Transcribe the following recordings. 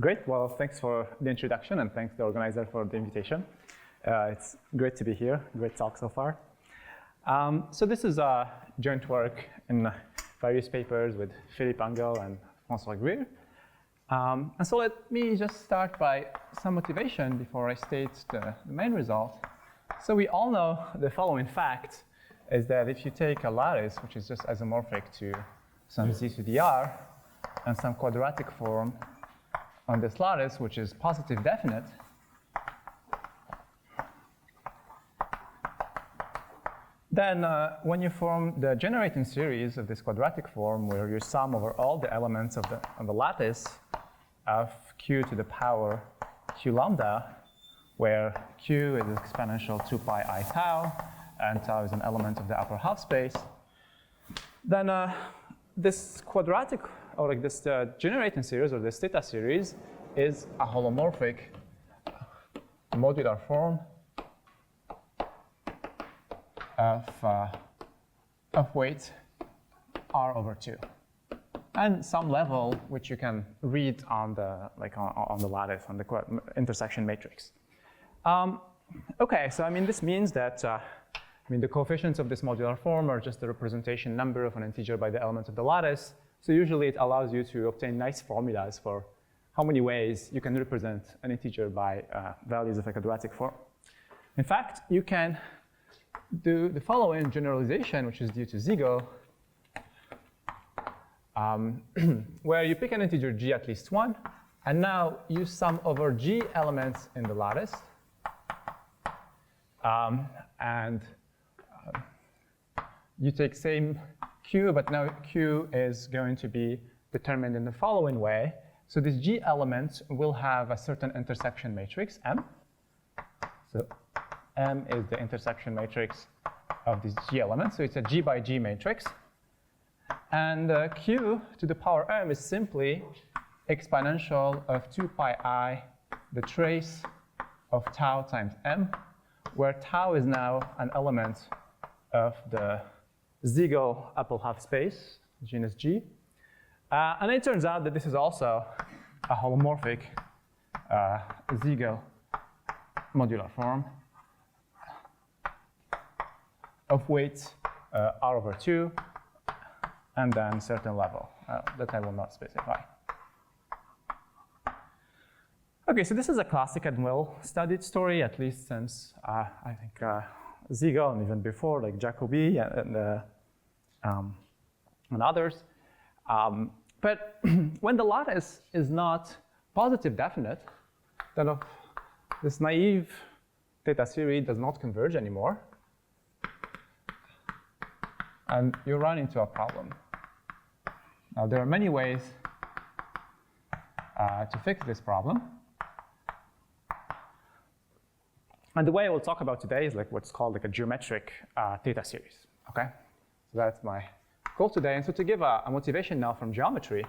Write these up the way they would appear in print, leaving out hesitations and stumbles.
Great. Well, thanks for the introduction, and thanks to the organizer for the invitation. It's great to be here. Great talk so far. So this is a joint work in various papers with Philippe Angel and François Greer. And so let me just start by some motivation before I state the main result. So we all know the following fact is that if you take a lattice, which is just isomorphic to some z to the r, and some quadratic form on this lattice, which is positive definite, then when you form the generating series of this quadratic form, where you sum over all the elements of the lattice of q to the power q lambda, where q is exponential 2 pi I tau, and tau is an element of the upper half space, then this quadratic, or like this generating series, or this theta series, is a holomorphic modular form of weight r over 2, and some level which you can read on the on the lattice, on the intersection matrix. Okay, so I mean this means that the coefficients of this modular form are just the representation number of an integer by the elements of the lattice. So usually it allows you to obtain nice formulas for how many ways you can represent an integer by values of a quadratic form. In fact, you can do the following generalization, which is due to Siegel, where you pick an integer g at least 1, and now you sum over g elements in the lattice, and you take same q, but now q is going to be determined in the following way. So this g element will have a certain intersection matrix, M. So M is the intersection matrix of this g element. So it's a g by g matrix. And q to the power m is simply exponential of 2 pi I, the trace of tau times m, where tau is now an element of the Siegel upper half space, genus G. And it turns out that this is also a holomorphic Siegel modular form of weight r over 2, and then certain level that I will not specify. Okay, so this is a classic and well-studied story, at least since I think Siegel, and even before, like Jacobi and others. But when the lattice is not positive definite, then this naive theta series does not converge anymore, and you run into a problem. Now, there are many ways to fix this problem. And the way I will talk about today is like what's called like a geometric theta series. Okay, so that's my goal today. And so to give a motivation now from geometry,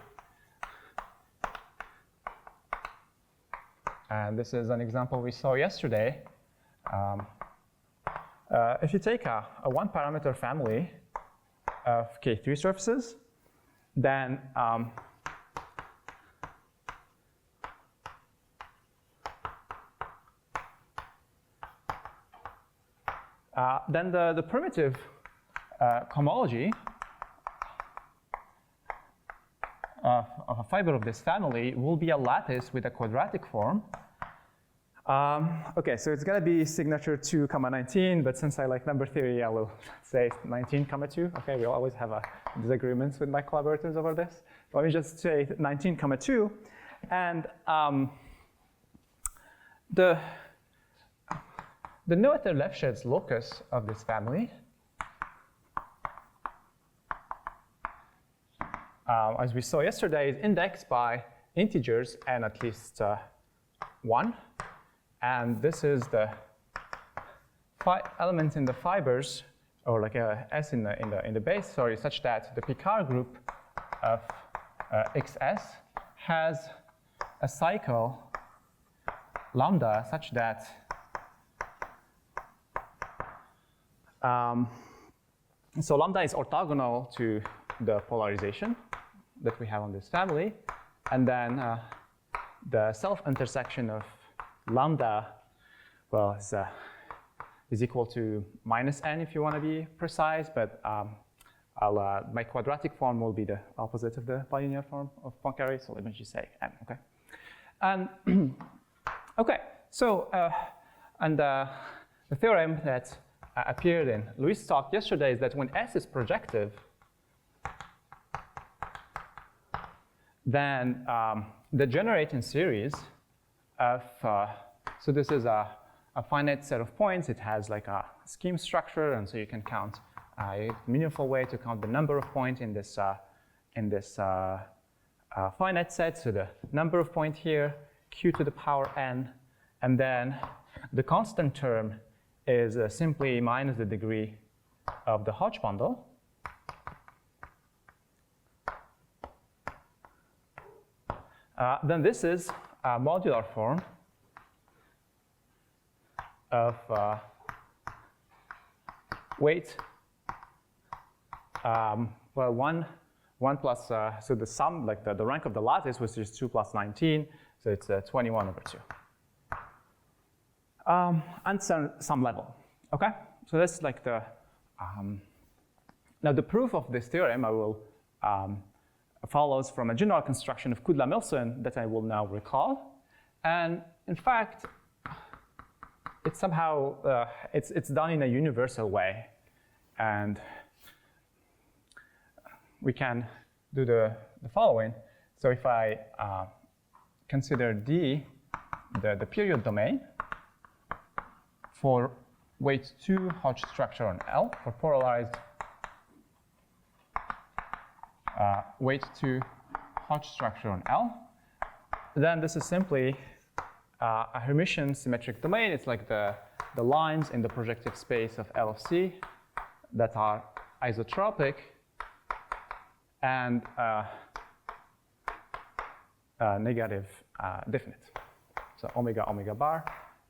and this is an example we saw yesterday. If you take a one-parameter family of K3 surfaces, then the primitive cohomology of a fiber of this family will be a lattice with a quadratic form. Okay, so it's going to be signature 2, 19, but since I like number theory, I will say 19, 2. Okay, we'll always have disagreements with my collaborators over this. Let me just say 19, 2, and the Noether-Lefschetz locus of this family, as we saw yesterday, is indexed by integers and at least 1. And this is the element in the fibers, or like a S in the base, sorry, such that the Picard group of XS has a cycle lambda such that so lambda is orthogonal to the polarization that we have on this family, and then the self-intersection of lambda, well, is equal to minus n if you want to be precise, but my quadratic form will be the opposite of the bilinear form of Poincare, so let me just say n, okay? And okay, so and the theorem that appeared in Louis' talk yesterday is that when S is projective, then the generating series of, so this is a finite set of points. It has like a scheme structure, and so you can count a meaningful way to count the number of points in this finite set. So the number of points here, q to the power n, and then the constant term is simply minus the degree of the Hodge bundle. Then this is a modular form of weight, well, 1 plus, so the sum, like the rank of the lattice was just 2 plus 19, so it's 21 over 2. And some level, okay? So that's like the, now the proof of this theorem I will, follows from a general construction of Kudla and Millson that I will now recall. And in fact, it's somehow, it's done in a universal way. And we can do the following. So if I consider D the period domain for weight 2 Hodge structure on L, for polarized weight 2 Hodge structure on L, then this is simply a Hermitian symmetric domain. It's like the lines in the projective space of L of C that are isotropic and negative definite. So omega bar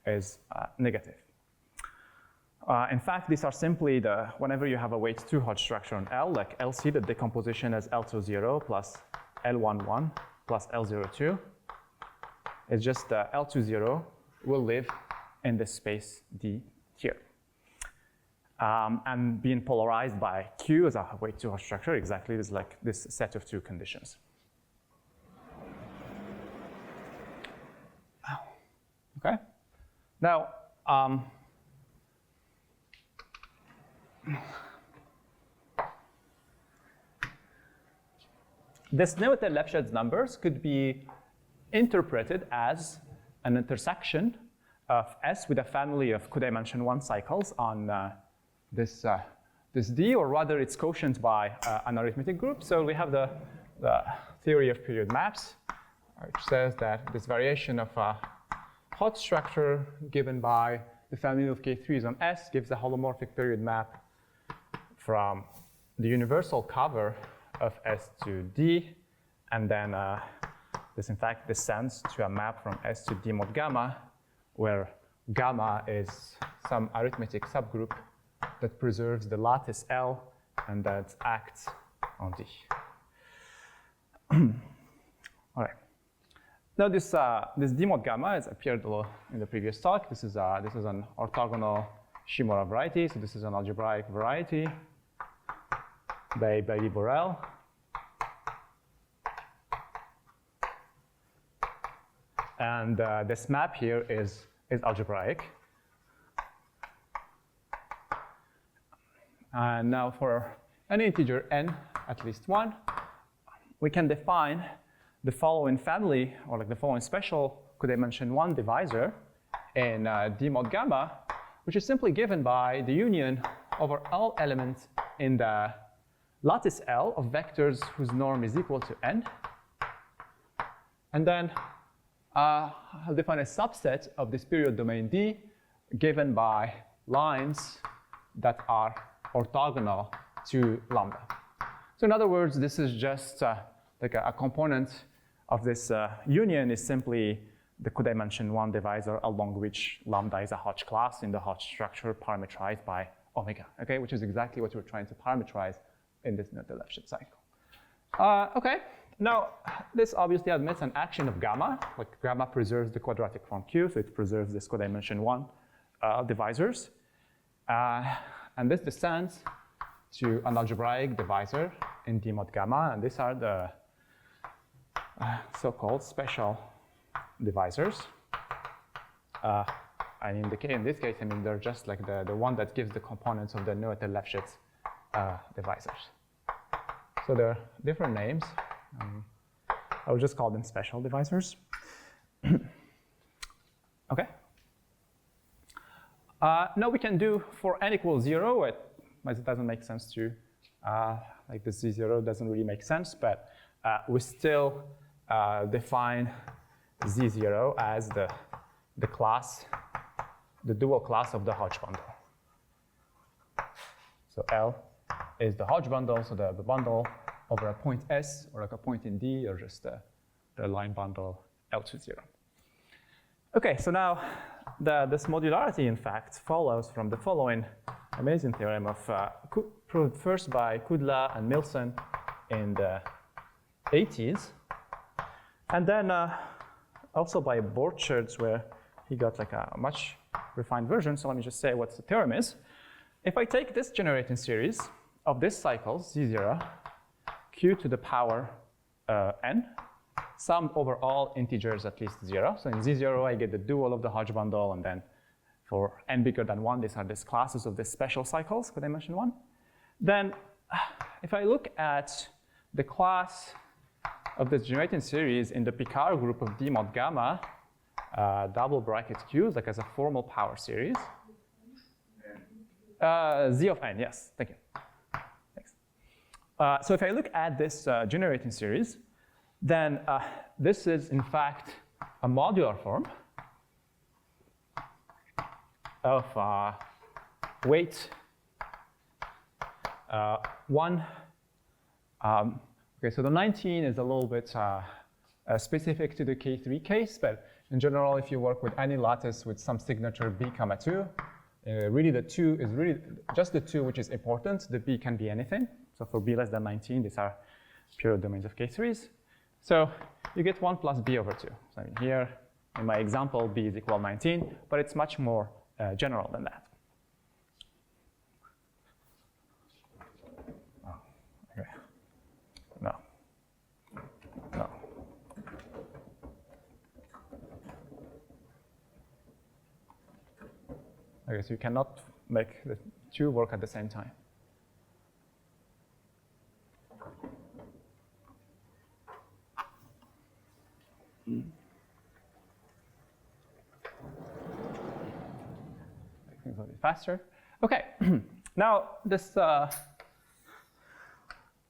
is negative. In fact, these are simply whenever you have a weight 2 Hodge structure on L, like LC, the decomposition as L20 plus L11 plus L02, it's just L20 will live in this space D here. And being polarized by Q as a weight 2 Hodge structure, exactly is like this set of two conditions. Okay. Now, this limited Lefschetz numbers could be interpreted as an intersection of S with a family of codimension 1 cycles on this D, or rather it's quotient by an arithmetic group. So we have the theory of period maps, which says that this variation of a Hodge structure given by the family of K3s on S gives a holomorphic period map from the universal cover of S to D, and then this in fact descends to a map from S to D mod gamma, where gamma is some arithmetic subgroup that preserves the lattice L and that acts on D. All right. Now this D mod gamma has appeared in the previous talk. This is an orthogonal Shimura variety. So this is an algebraic variety by Lee Borel. And this map here is algebraic. And now for any integer n, at least 1, we can define the following family, or like the following special codimension 1 divisor in D mod gamma, which is simply given by the union over all elements in the lattice L of vectors whose norm is equal to n. And then I'll define a subset of this period domain D given by lines that are orthogonal to lambda. So in other words, this is just like a component of this union is simply the codimension 1 divisor along which lambda is a Hodge class in the Hodge structure parametrized by omega, okay, which is exactly what we're trying to parameterize in this the Lefschetz cycle. Okay, Now, this obviously admits an action of gamma. Like gamma preserves the quadratic form Q, so it preserves this codimension 1 divisors. And this descends to an algebraic divisor in D mod gamma, and these are the so-called special divisors. And in this case, I mean, they're just like the one that gives the components of the Noether-Lefschetz divisors. So there are different names. I will just call them special divisors. Okay. Now we can do for n equals 0, it doesn't make sense to, like the z0 doesn't really make sense, but we still define z0 as the class, the dual class of the Hodge bundle. So L is the Hodge bundle, so the bundle over a point S, or like a point in D, or just the line bundle L to 0. Okay, so now this modularity, in fact, follows from the following amazing theorem of proved first by Kudla and Millson in the 80s, and then also by Borchardt, where he got like a much refined version. So let me just say what the theorem is. If I take this generating series of this cycle, Z0, Q to the power n, summed over all integers at least 0. So in Z0, I get the dual of the Hodge bundle, and then for n bigger than 1, these are these classes of these special cycles, codimension 1. Then if I look at the class of this generating series in the Picard group of D mod gamma, double bracket Q, like as a formal power series. Z of n, yes, thank you. Thanks. So if I look at this generating series, then this is in fact a modular form of weight 1. Okay, so the 19 is a little bit specific to the K3 case, but in general, if you work with any lattice with some signature b comma 2, really the 2 is really just the 2 which is important. The b can be anything. So for b less than 19, these are pure domains of K3s. So you get 1 plus b over 2. So I mean, here in my example, b is equal 19, but it's much more general than that. Oh, okay. No. No. Okay, so you cannot make the 2 work at the same time. Make things a little bit faster. Okay, now this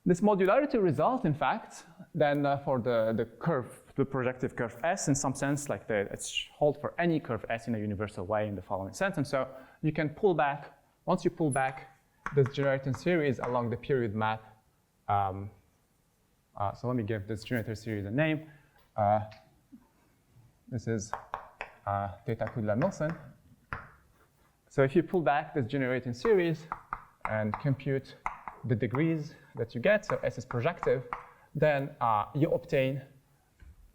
modularity result, in fact, then for the curve, the projective curve S, in some sense, like it's hold for any curve S in a universal way in the following sense. And so you can pull back, once you pull back this generating series along the period map. So let me give this generator series a name. This is Theta, Kudla and Millson. So if you pull back this generating series and compute the degrees that you get, so S is projective, then you obtain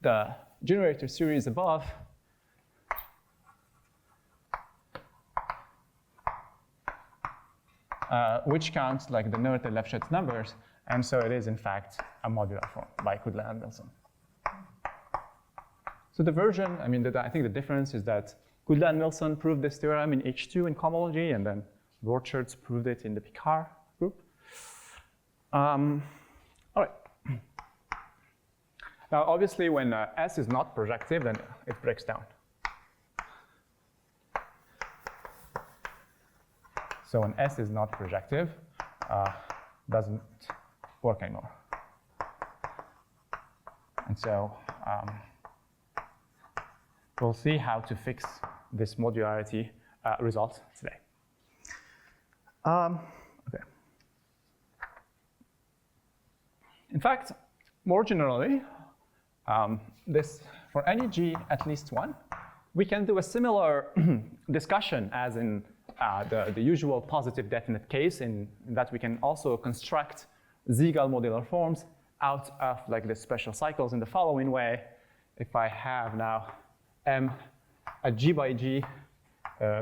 the generator series above which counts like the Noether-Lefschetz numbers, and so it is in fact a modular form by Kudla and Millson. So the version, I mean, I think the difference is that Kudla and Millson proved this theorem in H2 in cohomology, and then Borchardt proved it in the Picard group. All right. Now, obviously, when S is not projective, then it breaks down. So when S is not projective, doesn't work anymore. And so we'll see how to fix this modularity result today. Okay. In fact, more generally, this for any G at least 1, we can do a similar discussion as in the usual positive definite case, in that we can also construct Siegel modular forms out of like the special cycles in the following way. If I have now M a G by G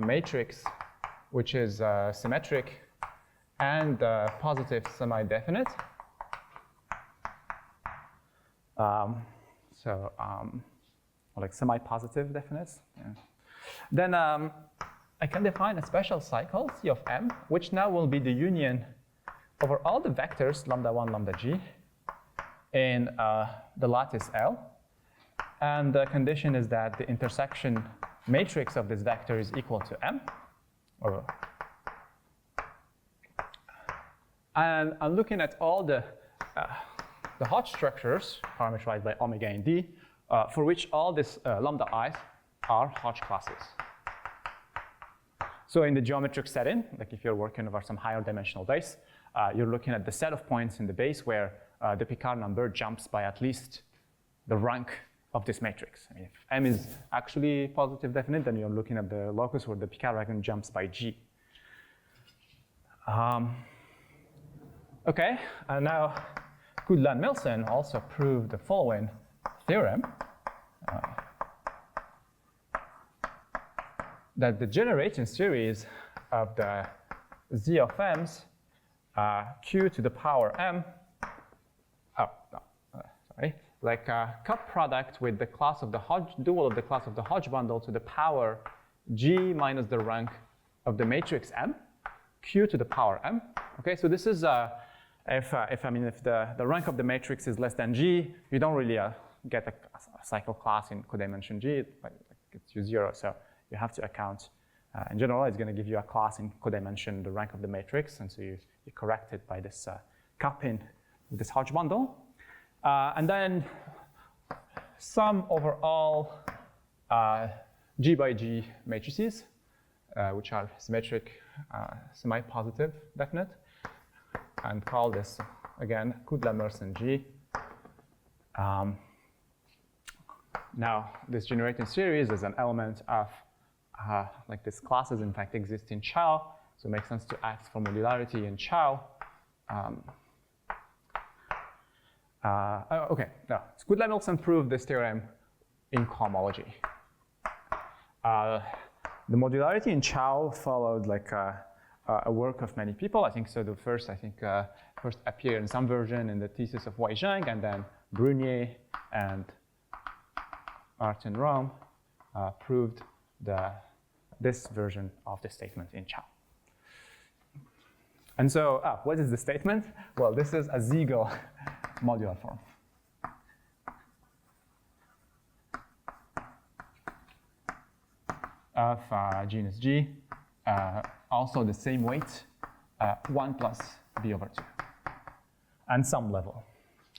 matrix, which is symmetric and positive semi-definite. Like semi-positive definites. Yeah. Then I can define a special cycle, C of M, which now will be the union over all the vectors, lambda 1, lambda g, in the lattice L. And the condition is that the intersection matrix of this vector is equal to M. And I'm looking at all the Hodge structures parameterized by omega and d, for which all these lambda i's are Hodge classes. So in the geometric setting, like if you're working over some higher dimensional base, you're looking at the set of points in the base where the Picard number jumps by at least the rank of this matrix. I mean, if M is actually positive definite, then you're looking at the locus where the Picard rank jumps by G. Okay, and now Kudla and Millson also proved the following theorem, that the generation series of the Z of M's, Q to the power M, like a cup product with the class of the Hodge, dual of the class of the Hodge bundle to the power G minus the rank of the matrix M, Q to the power M. Okay, so this is if the rank of the matrix is less than G, you don't really get a cycle class in codimension G. It gets you 0, so you have to account. In general, it's going to give you a class in codimension the rank of the matrix, and so you correct it by this cupping with this Hodge bundle. And then sum over all G by G matrices, which are symmetric, semi-positive definite, and call this, again, Kudla-Millson G. Now, this generating series is an element of, like this classes, in fact, exist in Chow, so it makes sense to ask for modularity in Chow. Okay, now, Kudla-Millson proved this theorem in cohomology. The modularity in Chow followed like a work of many people. I think so. The first, first appeared in some version in the thesis of Wei Zhang, and then Brunier and Martin Rome proved this version of the statement in Chow. And so, what is the statement? Well, this is a Siegel modular form. Of genus G, also the same weight, 1 plus b over 2, and some level.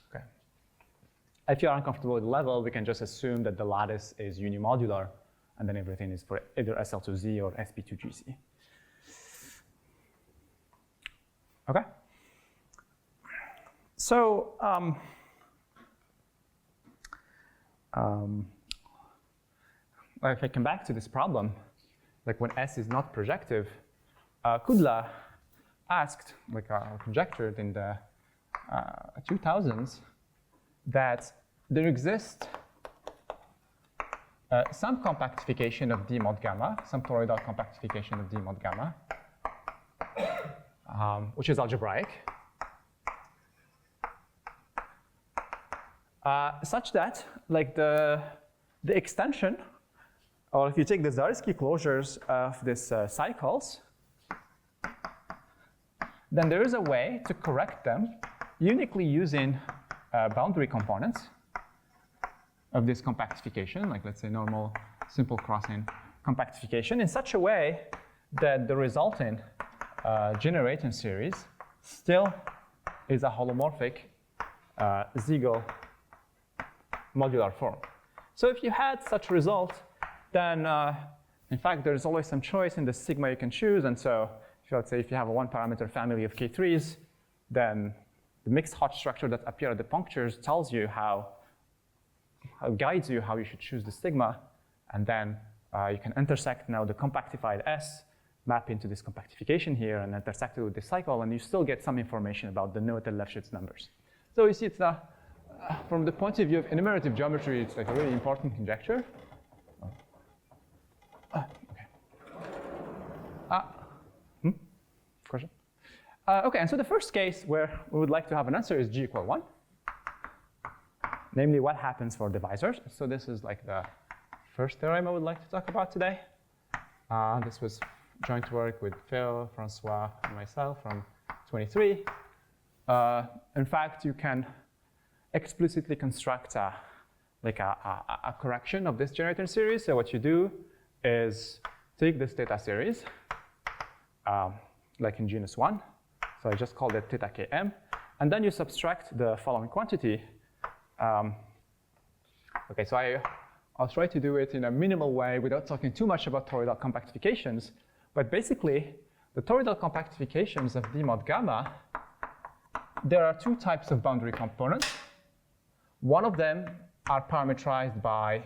Okay. If you are uncomfortable with the level, we can just assume that the lattice is unimodular, and then everything is for either SL2Z or SP2GC. Okay. So, if I come back to this problem, like when S is not projective, Kudla asked, conjectured in the 2000s, that there exists some compactification of D mod gamma, some toroidal compactification of D mod gamma, which is algebraic, such that like the extension, or if you take the Zariski closures of these cycles, then there is a way to correct them uniquely using boundary components of this compactification, like let's say normal simple crossing compactification, in such a way that the resulting generating series still is a holomorphic Siegel modular form. So if you had such a result, then in fact there's always some choice in the sigma you can choose, and so let's say if you have a one parameter family of K3s, then the mixed Hodge structure that appear at the punctures tells you guides you how you should choose the sigma, and then you can intersect now the compactified S, map into this compactification here, and intersect it with this cycle, and you still get some information about the noted Lefschetz numbers. So you see it's from the point of view of enumerative geometry, it's like a really important conjecture. Okay. Question? Okay, and so the first case where we would like to have an answer is G equal 1. Namely, what happens for divisors. So this is like the first theorem I would like to talk about today. This was joint work with Phil, Francois, and myself from 23. In fact, you can explicitly construct a correction of this generator series. So what you do is take this theta series, like in genus 1. So I just called it theta km. And then you subtract the following quantity. Okay, so I'll try to do it in a minimal way without talking too much about toroidal compactifications. But basically, the toroidal compactifications of D mod gamma, there are two types of boundary components. One of them are parametrized by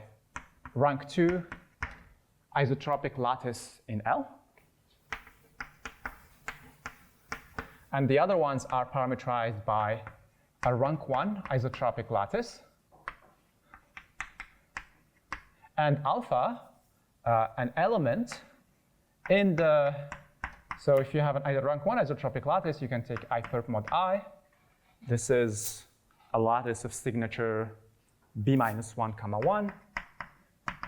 rank 2 isotropic lattice in L. And the other ones are parametrized by a rank 1 isotropic lattice. And alpha, an element in the, so if you have an rank 1 isotropic lattice, you can take I perp mod I. This is a lattice of signature b minus 1 comma 1.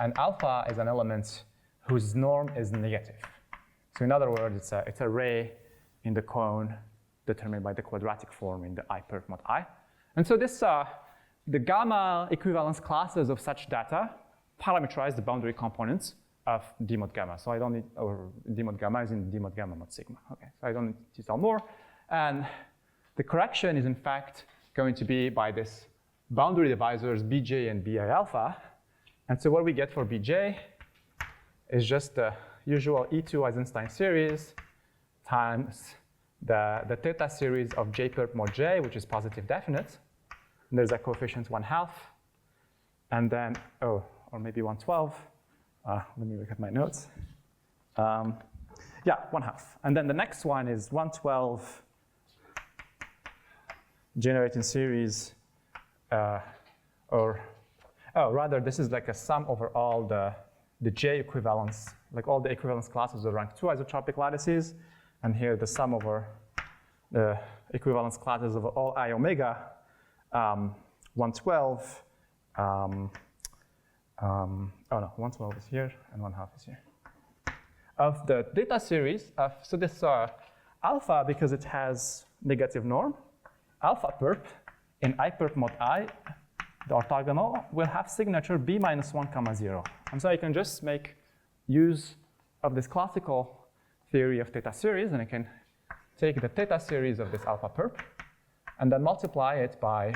And alpha is an element whose norm is negative. So in other words, it's a ray in the cone determined by the quadratic form in the I perp mod I. And so this, the gamma equivalence classes of such data parameterize the boundary components of D mod gamma. So I don't need, or D mod gamma is in D mod gamma mod sigma. Okay, so I don't need to tell more. And the correction is in fact going to be by this boundary divisors Bj and Bi alpha. And so what we get for Bj is just the usual E2 Eisenstein series times the theta series of J perp mod J, which is positive definite. And there's a coefficient 1/2. And then, or maybe 1/12. Let me look at my notes. Yeah, 1/2. And then the next one is 1/12 generating series, rather this is like a sum over all the J equivalence, like all the equivalence classes of rank 2 isotropic lattices. And here the sum over the equivalence classes of all I omega, 1/12. 1/12 is here and 1/2 is here. Of the data series, so this alpha, because it has negative norm, alpha perp in I perp mod I, the orthogonal, will have signature b minus 1 comma 0. And so I can just make use of this classical theory of theta series, and I can take the theta series of this alpha perp and then multiply it by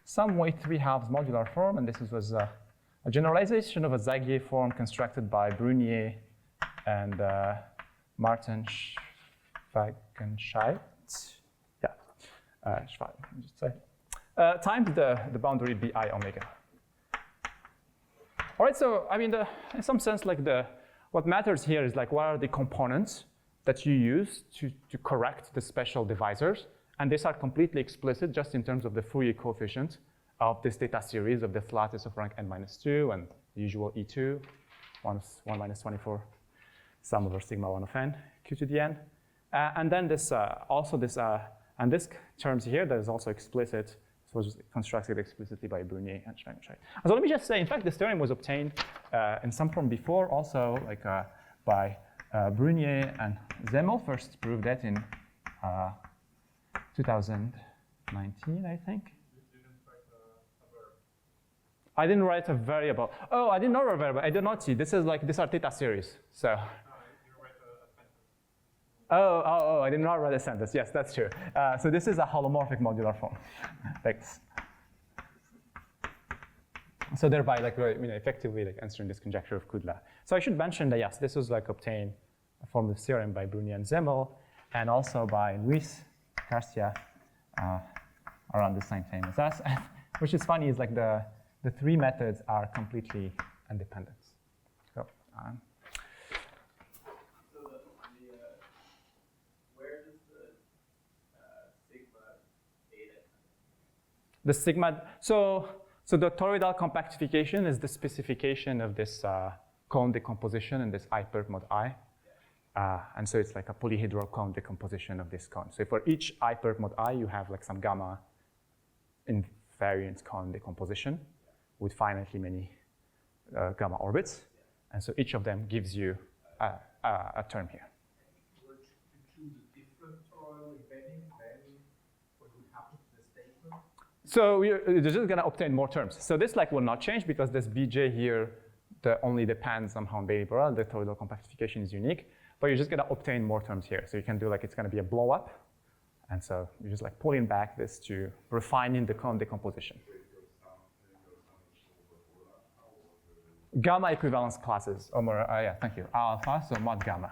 some weight 3/2 modular form, and this was a generalization of a Zagier form constructed by Brunier and Martin Schwagenscheidt. Times the boundary bi omega. All right, so I mean, in some sense, like what matters here is like what are the components that you use to correct the special divisors. And these are completely explicit just in terms of the Fourier coefficient of this data series of this lattice of rank n-2 and the usual E2, 1 minus 24, sum over sigma 1 of n, q to the n. And then this and this terms here that is also explicit. This was constructed explicitly by Brunier and Schwagenscheidt. So let me just say, in fact, this theorem was obtained in some form before, also like by Brunier and Zemmel first proved that in 2019, I think. You didn't write a verb. I didn't write a variable. Oh, I didn't know a variable. I did not see. This is like, these are theta series. So. No, you write a sentence. Oh, I did not write a sentence. Yes, that's true. So this is a holomorphic modular form. Thanks. So thereby, like, effectively, like answering this conjecture of Kudla. So I should mention that yes, this was like obtained from the theorem by Brunier and Zemmel, and also by Luis Garcia around the same time as us. Which is funny is like the three methods are completely independent. So, where does the sigma beta? The sigma, so the toroidal compactification is the specification of this cone decomposition in this I perp mod I. And so it's like a polyhedral cone decomposition of this cone. So for each I perp mod I, you have like some gamma invariant cone decomposition with finitely many gamma orbits. And so each of them gives you a term here. Were to choose a different toroidal embedding, then what would happen to the statement? So you're just going to obtain more terms. So this like will not change because this bj here only depends somehow on variable. The toroidal compactification is unique, but you're just going to obtain more terms here. So you can do like it's going to be a blow up, and so you're just like pulling back this to refining the cone decomposition. Gamma equivalence classes, or more, yeah, thank you. Alpha, so mod gamma.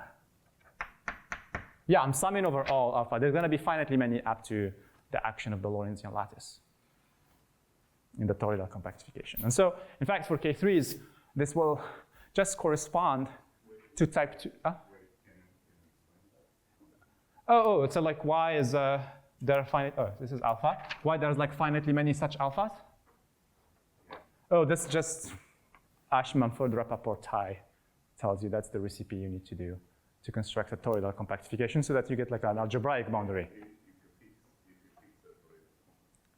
Yeah, I'm summing over all alpha. There's going to be finitely many up to the action of the Lorentzian lattice in the toroidal compactification. And so, in fact, for K3s, this will just correspond to type 2. Oh, so like why is there finite? Oh, this is alpha. Why there's like finitely many such alphas? Oh, this just Ashman-Ford-Rappaport tie tells you that's the recipe you need to do to construct a toroidal compactification so that you get like an algebraic boundary.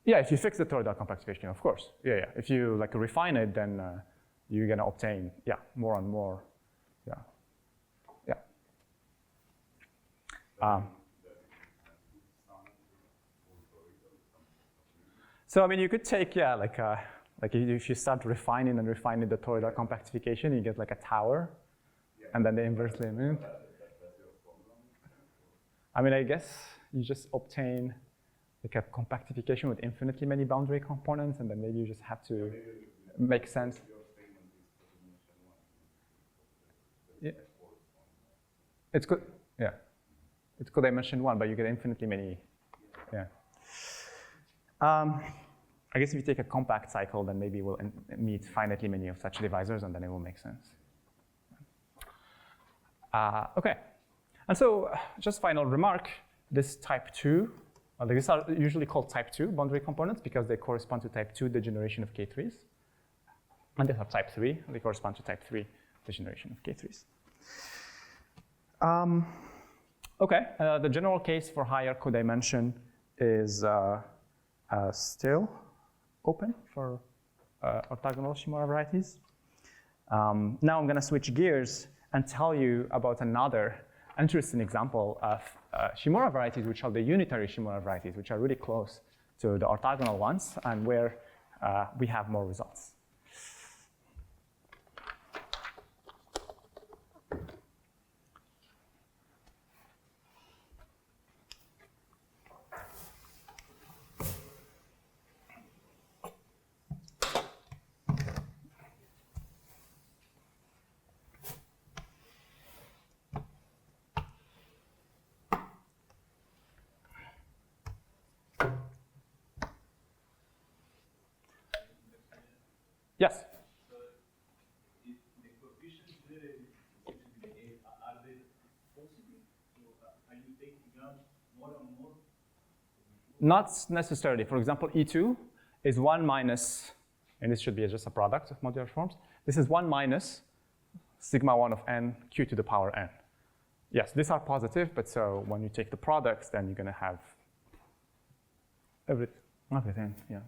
Yeah, if you fix the toroidal compactification, of course. Yeah. If you like refine it, then you're gonna obtain more and more. So I mean, you could take like if you start refining and refining the toroidal compactification, you get like a tower, and then the inverse limit. I mean, I guess you just obtain like a compactification with infinitely many boundary components, and then maybe you just have to make sense. Yeah. It's good. Yeah. It's codimension 1, but you get infinitely many. Yeah. I guess if you take a compact cycle, then maybe we'll meet finitely many of such divisors, and then it will make sense. Okay. And so, just final remark, this type 2, these are usually called type 2 boundary components because they correspond to type 2 degeneration of K3s. And these are type 3, they correspond to type 3 degeneration of K3s. Okay, the general case for higher codimension is still open for orthogonal Shimura varieties. Now I'm going to switch gears and tell you about another interesting example of Shimura varieties, which are the unitary Shimura varieties, which are really close to the orthogonal ones and where we have more results. Yes? So if the coefficients there are they possible? So are you taking out more and more? Not necessarily. For example, E2 is 1 minus, and this should be just a product of modular forms. This is 1 minus sigma 1 of n q to the power n. Yes, these are positive, but so when you take the products, then you're going to have everything, yeah.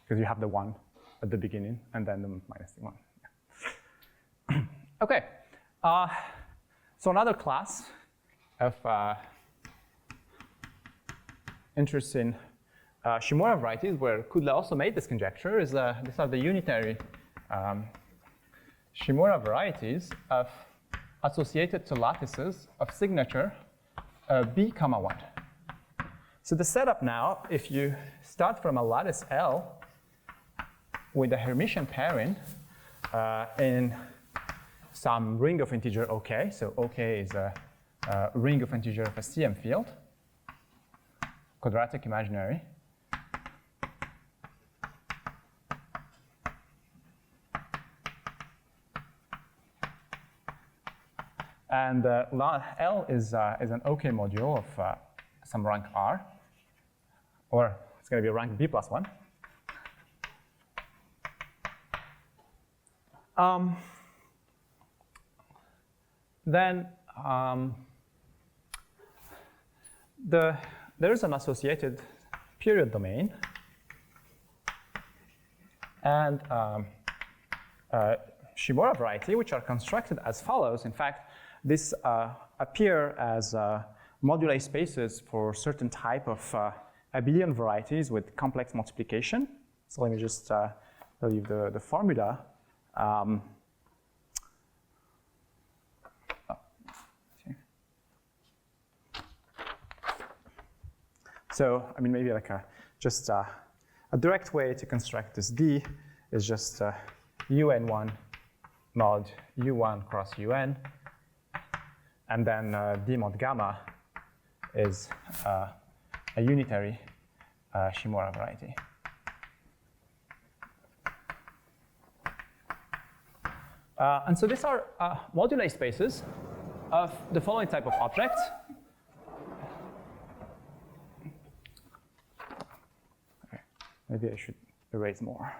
Because you have the 1 at the beginning, and then the minus the 1. Yeah. Okay, so another class of interesting Shimura varieties where Kudla also made this conjecture is these are the unitary Shimura varieties of associated to lattices of signature b comma 1. So the setup now, if you start from a lattice L with a Hermitian pairing in some ring of integer OK, so OK is a ring of integer of a CM field, quadratic imaginary. And L is an OK module of some rank R. or it's going to be rank B plus 1. Then there is an associated period domain, and Shimura variety, which are constructed as follows. In fact, this appear as moduli spaces for certain type of abelian varieties with complex multiplication. So let me just tell you the formula. So, I mean, maybe like just a direct way to construct this D is just un1 mod u1 cross un, and then D mod gamma is a unitary Shimura variety. And so these are moduli spaces of the following type of objects. Okay. Maybe I should erase more.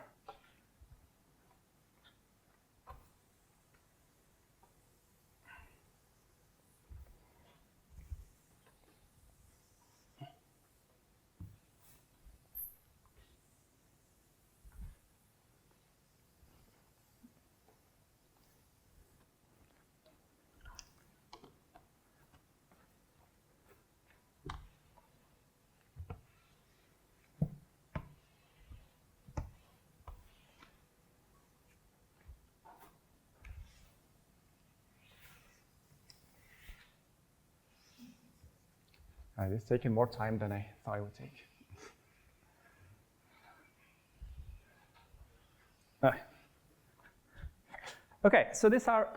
It's taking more time than I thought it would take. Okay, so these are,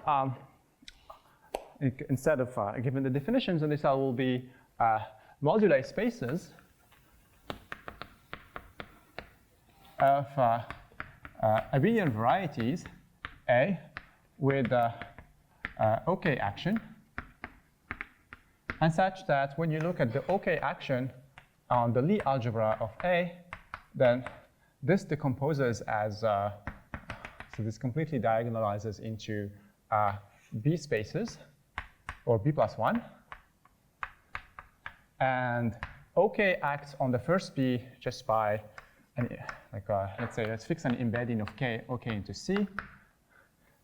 instead of given the definitions, and these will be moduli spaces of abelian varieties A with OK action, and such that when you look at the OK action on the Lie algebra of A, then this decomposes as, so this completely diagonalizes into B spaces, or B plus 1. And OK acts on the first B just by, let's say, let's fix an embedding of OK into C.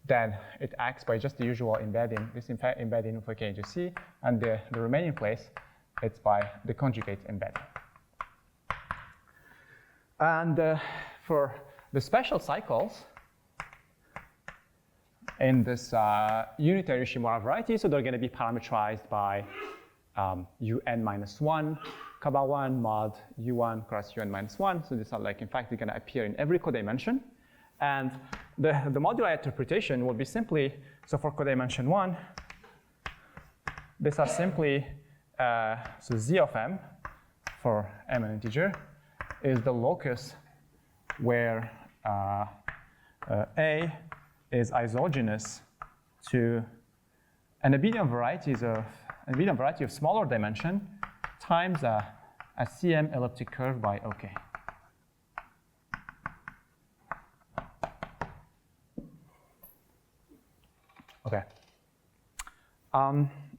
Then it acts by just the usual embedding, this embedding of OK into C, and the remaining place, it's by the conjugate embedding. And for the special cycles in this unitary Shimura variety, so they're going to be parameterized by un minus 1, comma 1 mod u1 cross un minus 1. So these are like, in fact, they're going to appear in every codimension. And the modular interpretation will be simply, so for codimension 1, these are simply, so z of m for m an integer is the locus where A is isogynous to an abelian variety of smaller dimension times a CM elliptic curve by OK. Okay.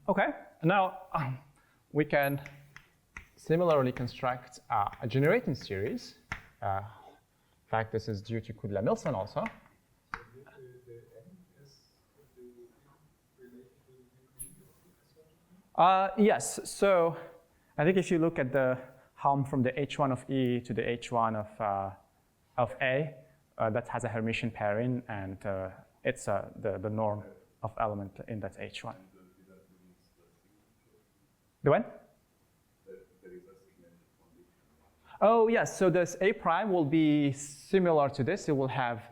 Okay. Now we can similarly construct a generating series. In fact, this is due to Kudla and Millson also. Yes. So I think if you look at the Helm from the H1 of E to the H1 of A, that has a Hermitian pairing, and it's the norm of element in that H1. The when? Oh, yes. So this A prime will be similar to this. It will have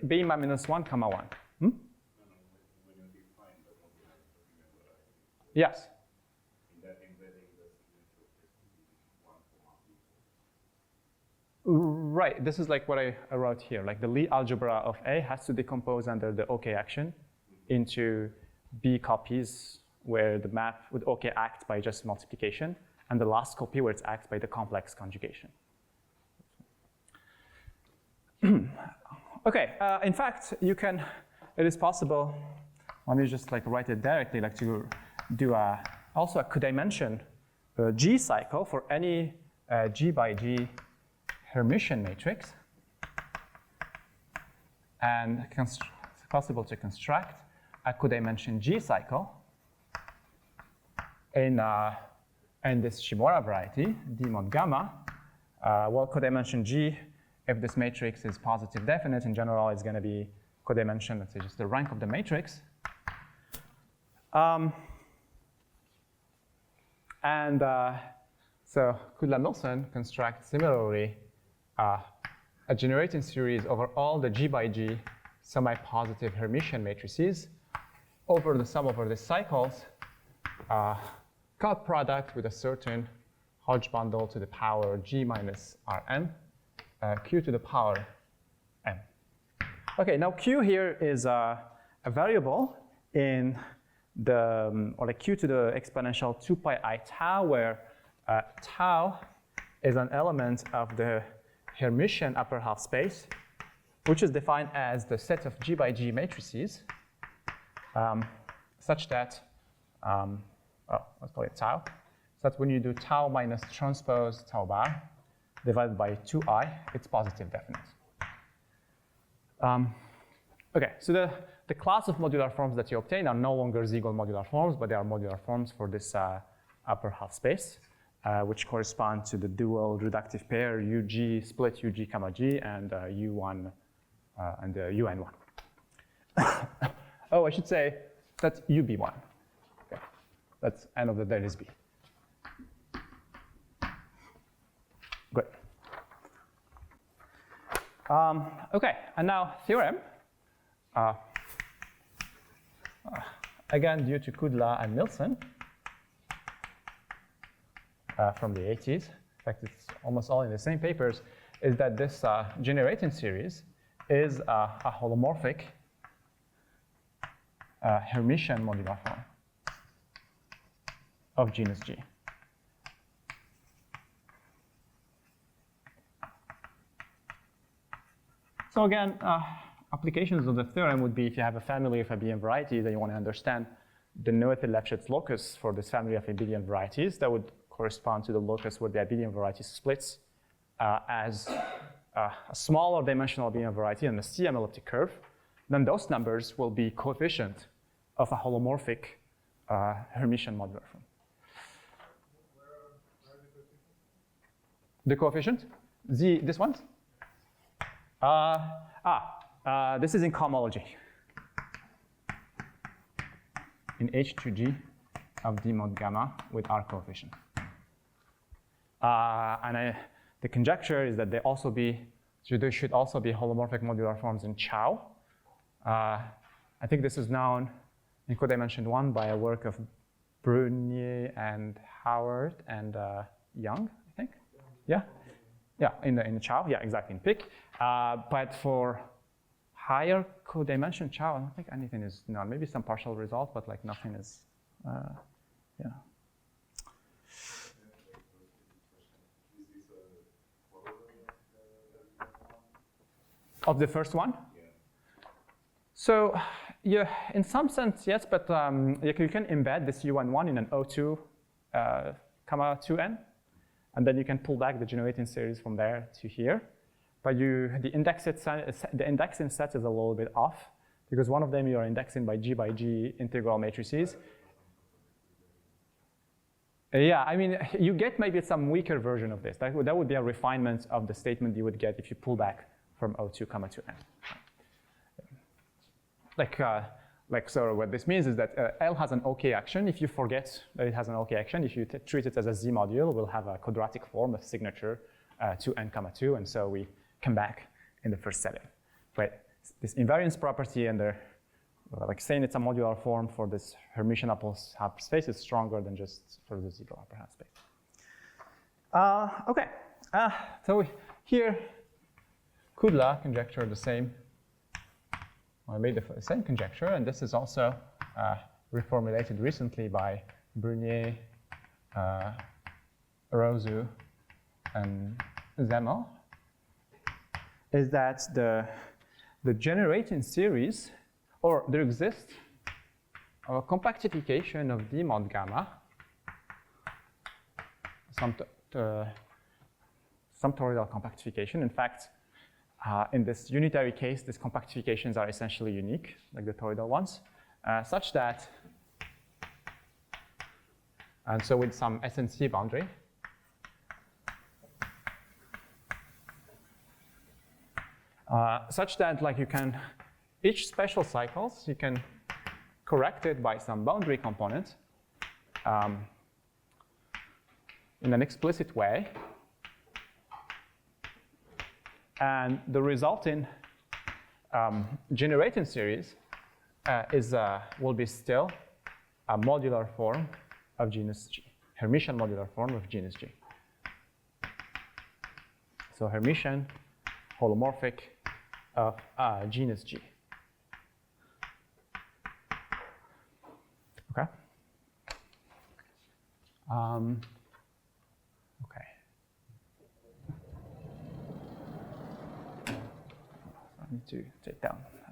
B minus 1, comma 1. Yes. Right. This is like what I wrote here. Like the Lie algebra of A has to decompose under the OK action into B copies where the map would OK act by just multiplication. and the last copy where it's axed by the complex conjugation. Okay, in fact, it is possible, let me just like write it directly, like to do also a codimension G cycle for any G by G Hermitian matrix. And it's possible to construct a codimension G cycle in this Shimura variety, D mod gamma. Well, codimension G, if this matrix is positive definite, in general, it's going to be codimension, let's say just the rank of the matrix. So Kudla and Millson construct similarly a generating series over all the G by G semi-positive Hermitian matrices over the sum over the cycles, cut product with a certain Hodge bundle to the power G minus Rn, Q to the power M. Okay, now Q here is a variable in the, or like Q to the exponential 2 pi I tau, where tau is an element of the Hermitian upper half space, which is defined as the set of G by G matrices, such that, let's call it tau. So that's when you do tau minus transpose tau bar divided by 2i, it's positive definite. Okay, so the class of modular forms that you obtain are no longer Siegel modular forms, but they are modular forms for this upper half space, which correspond to the dual reductive pair UG split UG comma G and U1 and UN1. Oh, I should say that's UB1. Okay. That's N of the delta is B. Good. Okay, and now theorem. Again, due to Kudla and Millson from the 80s, in fact, it's almost all in the same papers, is that this generating series is a holomorphic Hermitian modular form of genus G. So again, applications of the theorem would be if you have a family of abelian varieties and you want to understand the Noether-Lefschetz locus for this family of abelian varieties, that would correspond to the locus where the abelian variety splits as a smaller dimensional abelian variety on the CM elliptic curve. Then those numbers will be coefficient of a holomorphic Hermitian modular form. The coefficient? This one? This is in cohomology. In H2G of D mod gamma with R coefficient. The conjecture is that there should also be holomorphic modular forms in Chow. I think this is known in codimension 1 by a work of Brunier and Howard and Young, I think. Yeah? Yeah, in the Chow, yeah, exactly, in PIC. But for higher codimension Chow, I don't think anything is known. Maybe some partial result, but like nothing is, yeah. Of the first one? Yeah. So, yeah, in some sense, yes, but you can embed this UN1 in an O2, comma 2n, and then you can pull back the generating series from there to here. But the indexing set is a little bit off, because one of them you are indexing by G integral matrices. Yeah, I mean, you get maybe some weaker version of this. That would be a refinement of the statement you would get if you pull back from O2, comma 2n. So what this means is that L has an OK action. If you forget that it has an OK action, if you treat it as a Z module, we'll have a quadratic form of signature 2n, comma 2, and so we come back in the first setting. But this invariance property and like saying it's a modular form for this Hermitian upper half space is stronger than just for the Siegel upper half space. Okay, so here Kudla conjecture the same. I made the same conjecture, and this is also reformulated recently by Brunier, Rosu, and Zemel is that the generating series, or there exists a compactification of D mod gamma, some toroidal compactification. In fact, in this unitary case, these compactifications are essentially unique, like the toroidal ones, such that, and so with some SNC boundary, such that like you can, each special cycles, you can correct it by some boundary component in an explicit way. And the resulting generating series will be still a modular form of genus G, Hermitian modular form of genus G. So Hermitian holomorphic of genus G. Okay. Okay. I need to take down that one.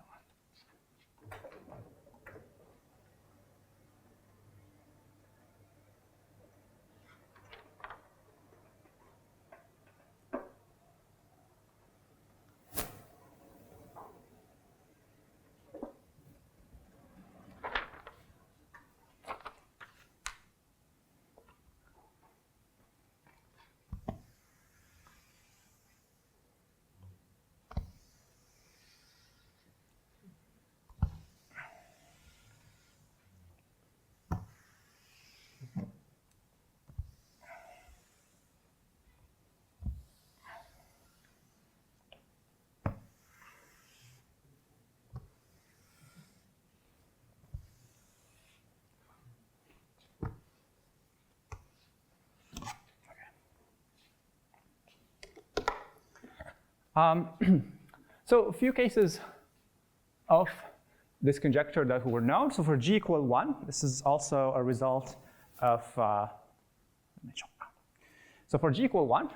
So a few cases of this conjecture that were known. So for G equal 1, this is also a result of, so for G equal 1,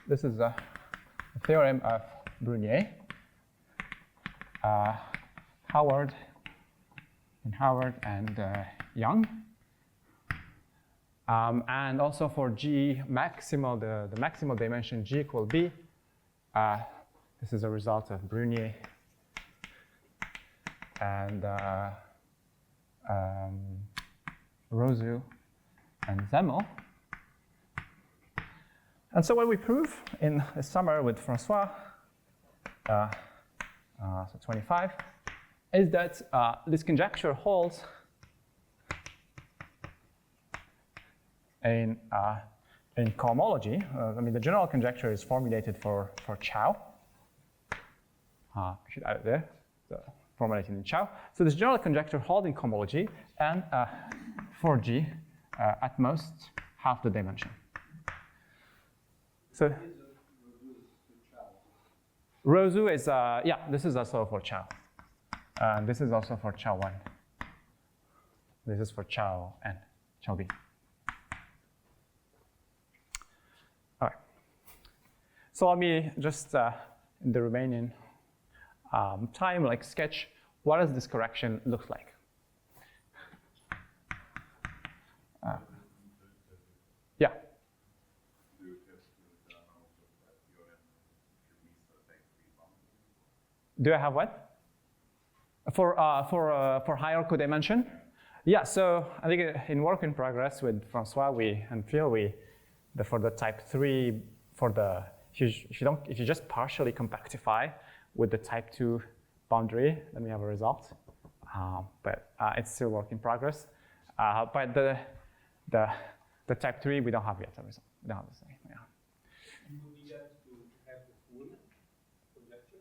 this is a theorem of Brunier, Howard and Young. And also for G maximal, the maximal dimension G equal B, this is a result of Brunier and Rosu and Zemel. And so what we prove in the summer with Francois, so 25, is that this conjecture holds in cohomology. I mean, the general conjecture is formulated for Chow. I should add it there. So formulated in Chow. So this general conjecture holds in cohomology, and for G, at most half the dimension. So Rosu is, yeah, this is also for Chow. This is also for Chow 1. This is for Chow N, Chow B. All right. So let me just, in the remaining time, like sketch what does this correction look like. Yeah. Do I have what? For higher codimension? Yeah, so I think in work in progress with Francois and Phil, for the type 3, if you just partially compactify with the type 2 boundary, then we have a result. But it's still work in progress. But the type 3, we don't have yet a result. We don't have the same. Yeah. You would need that to have the full conjecture?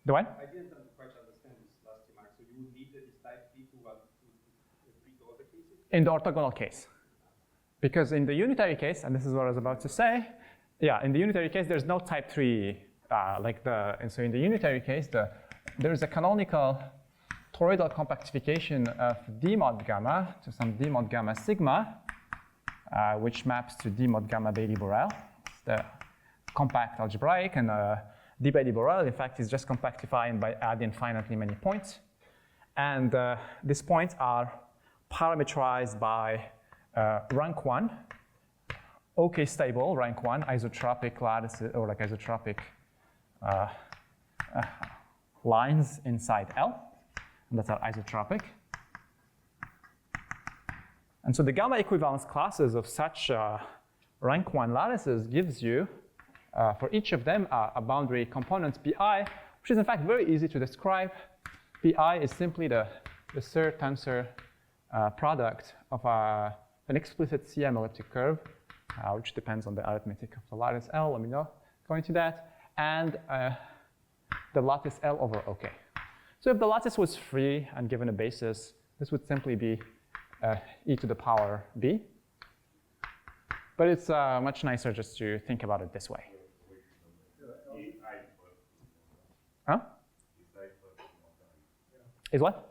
The what? I didn't quite understand this last remark. So you would need this type 3 to treat all the cases? In the orthogonal case. Because in the unitary case, and this is what I was about to say, yeah, in the unitary case, there's no type 3, and so in the unitary case, there's a canonical toroidal compactification of D mod gamma to some D mod gamma sigma which maps to D mod gamma Bailey Borel. It's the compact algebraic, and D Bailey Borel, in fact, is just compactifying by adding finitely many points. And these points are parameterized by rank 1, OK stable, rank 1, isotropic lattices, or like isotropic lines inside L, and that are isotropic. And so the gamma equivalence classes of such rank 1 lattices gives you, for each of them, a boundary component pi, which is in fact very easy to describe. Pi is simply the third tensor product of an explicit CM elliptic curve, which depends on the arithmetic of the lattice L, let me know, going to that, and the lattice L over OK. So if the lattice was free and given a basis, this would simply be e to the power b. But it's much nicer just to think about it this way. Huh? Is what?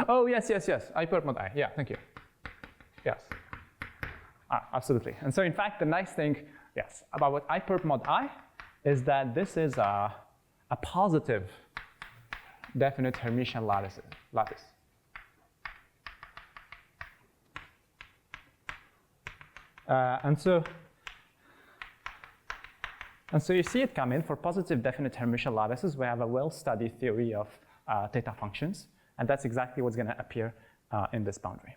Oh, yes, yes, yes. I perp mod I. Yeah, thank you. Yes. Absolutely. And so, in fact, the nice thing, yes, about what I perp mod I is that this is a positive definite Hermitian lattice. And so you see it come in for positive definite Hermitian lattices. We have a well-studied theory of theta functions, and that's exactly what's going to appear in this boundary.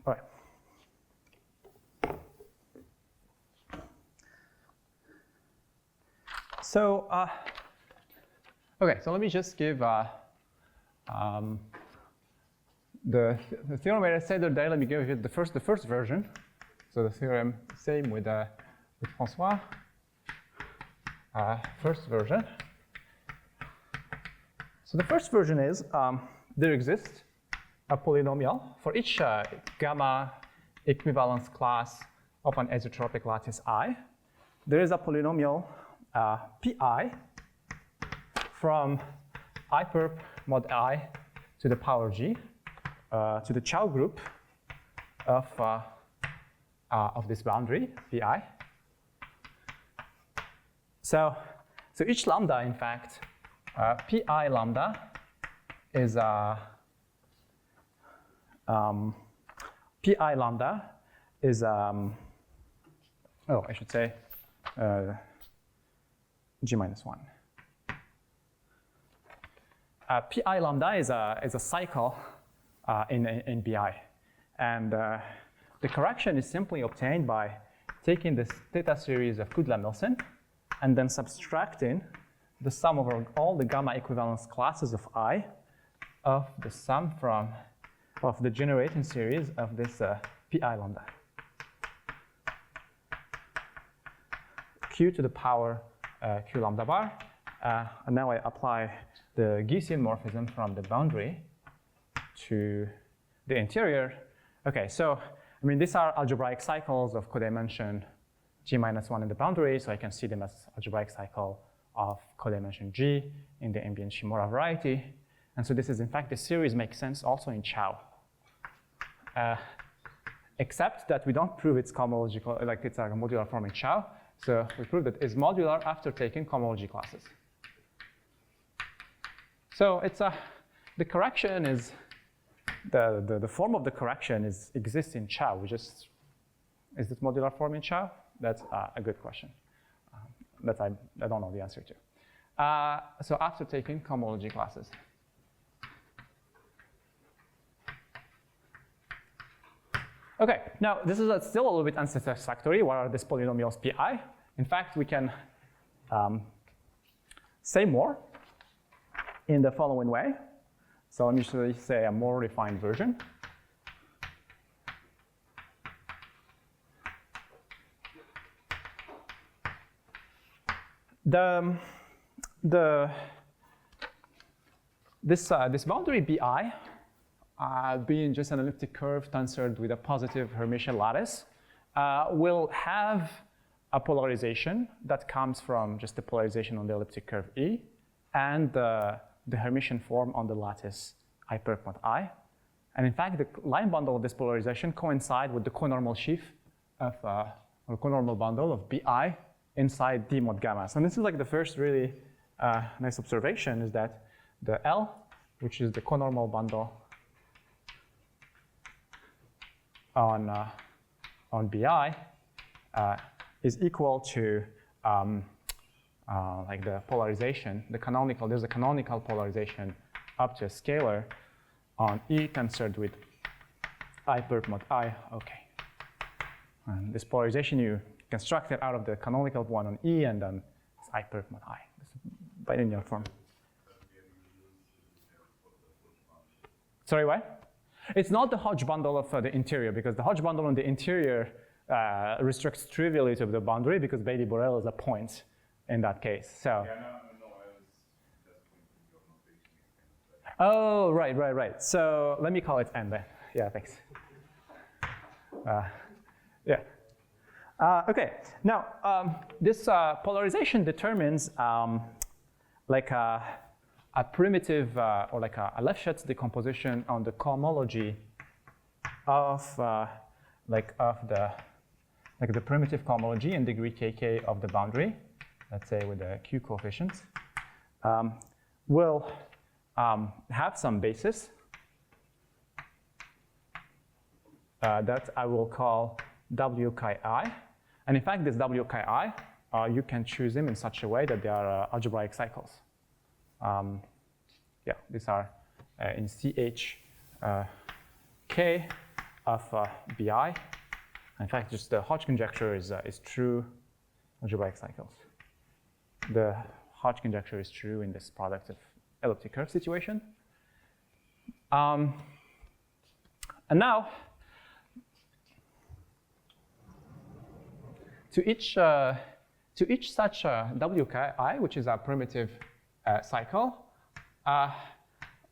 All right. So, okay, so let me just give the theorem where I said that let me give you the first version. So the theorem, same with François. First version. So the first version is there exists a polynomial for each gamma equivalence class of an isotropic lattice I. There is a polynomial pi from I perp mod I to the power g to the Chow group of this boundary pi. So each lambda, in fact, pi lambda is pi lambda is I should say g minus 1. Pi lambda is a cycle in BI, and the correction is simply obtained by taking this theta series of Kudla and Millson and then subtracting the sum over all the gamma equivalence classes of I of the sum of the generating series of this pi lambda. Q to the power q lambda bar. And now I apply the Gaussian morphism from the boundary to the interior. Okay, so I mean these are algebraic cycles of codimension g minus 1 in the boundary, so I can see them as algebraic cycle of codimension g in the ambient Shimura variety. And so this is, in fact, the series makes sense also in Chow. Except that we don't prove it's cohomological, like it's a modular form in Chow. So we prove that it's modular after taking cohomology classes. So it's the correction is, the form of the correction exists in Chow. Is this modular form in Chow? That's a good question that I don't know the answer to. So after taking cohomology classes. Okay, now this is still a little bit unsatisfactory. What are these polynomials pi? In fact, we can say more in the following way. So let me say a more refined version. This boundary bi, being just an elliptic curve tensored with a positive Hermitian lattice, will have a polarization that comes from just the polarization on the elliptic curve E and the Hermitian form on the lattice I perp mod I. And in fact, the line bundle of this polarization coincide with the conormal sheaf of, or conormal bundle of bi inside D mod gamma. So this is like the first really nice observation, is that the L, which is the conormal bundle on bi, is equal to like the polarization, the canonical. There's a canonical polarization up to a scalar on E tensored with I perp mod I. Okay. And this polarization you construct it out of the canonical one on E, and then it's I perp mod I. This is bilinear form. Sorry, what? It's not the Hodge bundle of the interior, because the Hodge bundle on the interior restricts trivially to the boundary, because Beatty-Borel is a point in that case. So. Yeah, no, I was just thinking your notation. Oh, right. So let me call it N then. Yeah, thanks. Yeah. Okay. Now, this polarization determines like a primitive or like a Lefschetz decomposition on the cohomology of the primitive cohomology in degree kk of the boundary. Let's say with the Q coefficients, will have some basis that I will call W chi I. And in fact, this W chi I, you can choose them in such a way that they are algebraic cycles. Yeah, these are in CH K of BI. In fact, just the Hodge conjecture is true algebraic cycles. The Hodge conjecture is true in this product of elliptic curve situation. And now, to each such W chi I, which is a primitive cycle,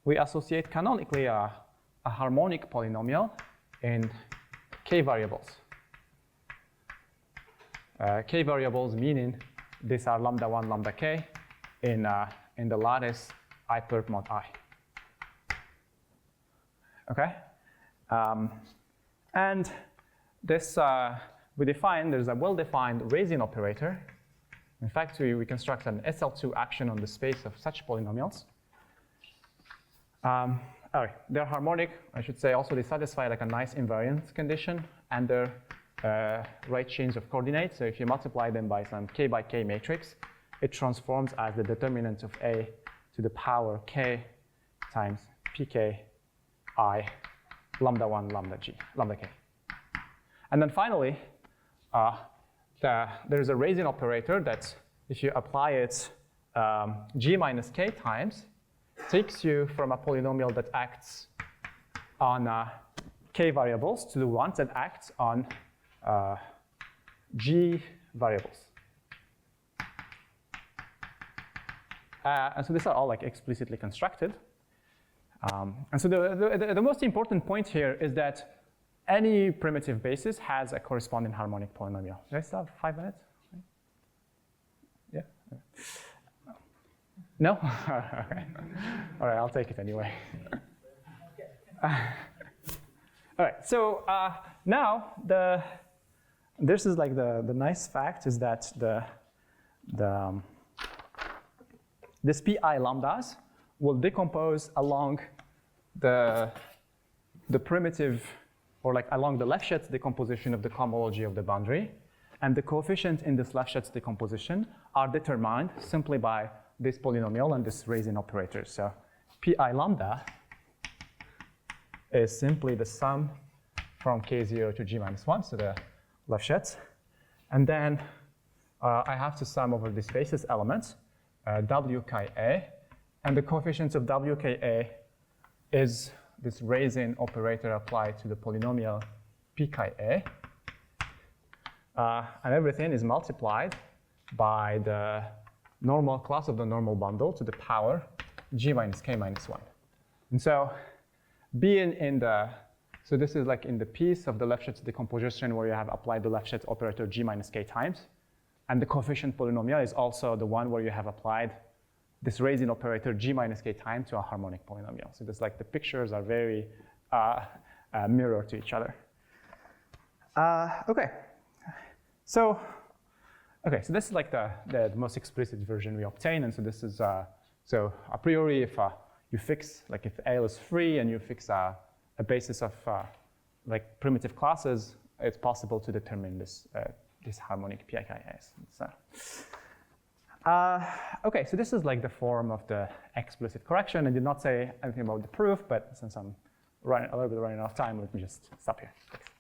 we associate canonically a harmonic polynomial in k variables. K variables meaning these are lambda 1, lambda k in the lattice I perp mod I. Okay? And this, we define, there's a well-defined Raysian operator. In fact, we construct an SL2 action on the space of such polynomials. They're harmonic. I should say also they satisfy like a nice invariance condition and they're right chains of coordinates. So if you multiply them by some k by k matrix, it transforms as the determinant of A to the power k times pk I lambda 1 lambda g lambda k. And then finally, there's a Raysian operator that if you apply it g minus k times, takes you from a polynomial that acts on k variables to the ones that act on g variables. And so these are all like explicitly constructed. And so the most important point here is that any primitive basis has a corresponding harmonic polynomial. Do I still have 5 minutes? Yeah? No? Okay. All right, I'll take it anyway. All right, so now this is like the nice fact is that this pi lambdas will decompose along the primitive, or like along the Lefschetz decomposition of the cohomology of the boundary. And the coefficients in this Lefschetz decomposition are determined simply by this polynomial and this Raysian operator. So pi lambda is simply the sum from k0 to g minus 1, so the Lefschetz. And then I have to sum over this basis element, wka, and the coefficients of wka is this raising operator applied to the polynomial pka. And everything is multiplied by the normal class of the normal bundle to the power g minus k minus 1. And so being in the, so this is like in the piece of the Lefschetz decomposition where you have applied the Lefschetz operator g minus k times. And the coefficient polynomial is also the one where you have applied this raising operator g minus k time to a harmonic polynomial. So this, like, the pictures are very mirror to each other. Okay. So this is like the most explicit version we obtain. And so this is, so a priori, if you fix, like if L is free and you fix a basis of like primitive classes, it's possible to determine this, this harmonic PIKs. Okay, so this is like the form of the explicit correction. I did not say anything about the proof, but since I'm a little bit running out of time, let me just stop here. Thanks.